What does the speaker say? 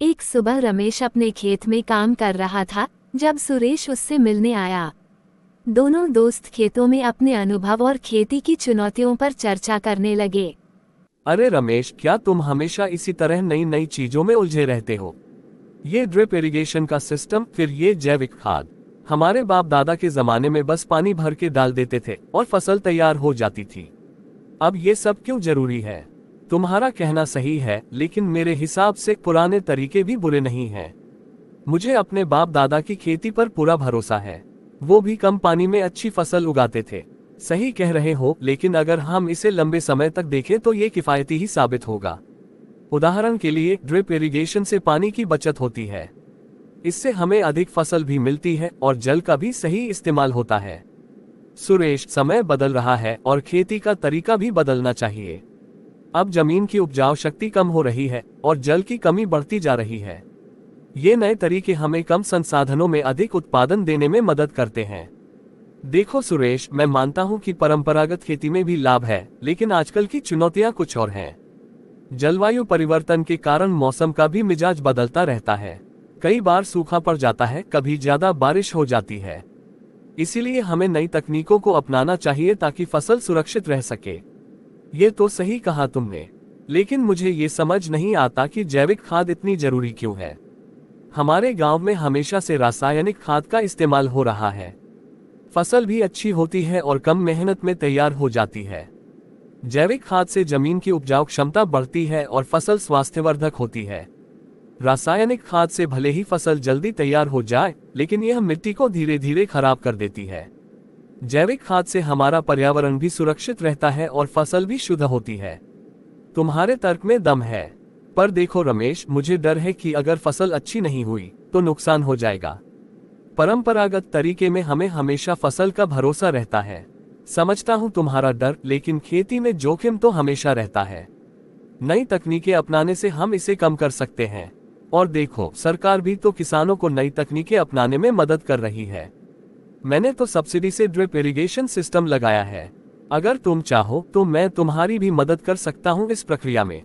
एक सुबह रमेश अपने खेत में काम कर रहा था जब सुरेश उससे मिलने आया। दोनों दोस्त खेतों में अपने अनुभव और खेती की चुनौतियों पर चर्चा करने लगे। अरे रमेश, क्या तुम हमेशा इसी तरह नई नई चीजों में उलझे रहते हो? ये ड्रिप इरिगेशन का सिस्टम, फिर ये जैविक खाद। हमारे बाप दादा के जमाने में बस पानी भर के डाल देते थे और फसल तैयार हो जाती थी। अब ये सब क्यों जरूरी है? तुम्हारा कहना सही है, लेकिन मेरे हिसाब से पुराने तरीके भी बुरे नहीं हैं। मुझे अपने बाप दादा की खेती पर पूरा भरोसा है। वो भी कम पानी में अच्छी फसल उगाते थे। सही कह रहे हो, लेकिन अगर हम इसे लंबे समय तक देखें तो ये किफायती ही साबित होगा। उदाहरण के लिए, ड्रिप इरिगेशन से पानी की बचत होती है। इससे हमें अधिक फसल भी मिलती है और जल का भी सही इस्तेमाल होता है। सुरेश, समय बदल रहा है और खेती का तरीका भी बदलना चाहिए। अब जमीन की उपजाऊ शक्ति कम हो रही है और जल की कमी बढ़ती जा रही है। ये नए तरीके हमें कम संसाधनों में अधिक उत्पादन देने में मदद करते हैं। देखो सुरेश, मैं मानता हूं कि परंपरागत खेती में भी लाभ है, लेकिन आजकल की चुनौतियां कुछ और हैं। जलवायु परिवर्तन के कारण मौसम का भी मिजाज बदलता रहता है। कई बार सूखा पड़ जाता है, कभी ज्यादा बारिश हो जाती है। इसीलिए हमें नई तकनीकों को अपनाना चाहिए ताकि फसल सुरक्षित रह सके। ये तो सही कहा तुमने, लेकिन मुझे ये समझ नहीं आता कि जैविक खाद इतनी जरूरी क्यों है। हमारे गांव में हमेशा से रासायनिक खाद का इस्तेमाल हो रहा है। फसल भी अच्छी होती है और कम मेहनत में तैयार हो जाती है। जैविक खाद से जमीन की उपजाऊ क्षमता बढ़ती है और फसल स्वास्थ्यवर्धक होती है। रासायनिक खाद से भले ही फसल जल्दी तैयार हो जाए, लेकिन यह मिट्टी को धीरे धीरे खराब कर देती है। जैविक खाद से हमारा पर्यावरण भी सुरक्षित रहता है और फसल भी शुद्ध होती है। तुम्हारे तर्क में दम है, पर देखो रमेश, मुझे डर है कि अगर फसल अच्छी नहीं हुई तो नुकसान हो जाएगा। परंपरागत तरीके में हमें हमेशा फसल का भरोसा रहता है। समझता हूं तुम्हारा डर, लेकिन खेती में जोखिम तो हमेशा रहता है। नई तकनीकें अपनाने से हम इसे कम कर सकते हैं। और देखो, सरकार भी तो किसानों को नई तकनीकें अपनाने में मदद कर रही है। मैंने तो सब्सिडी से ड्रिप इरिगेशन सिस्टम लगाया है। अगर तुम चाहो तो मैं तुम्हारी भी मदद कर सकता हूं इस प्रक्रिया में।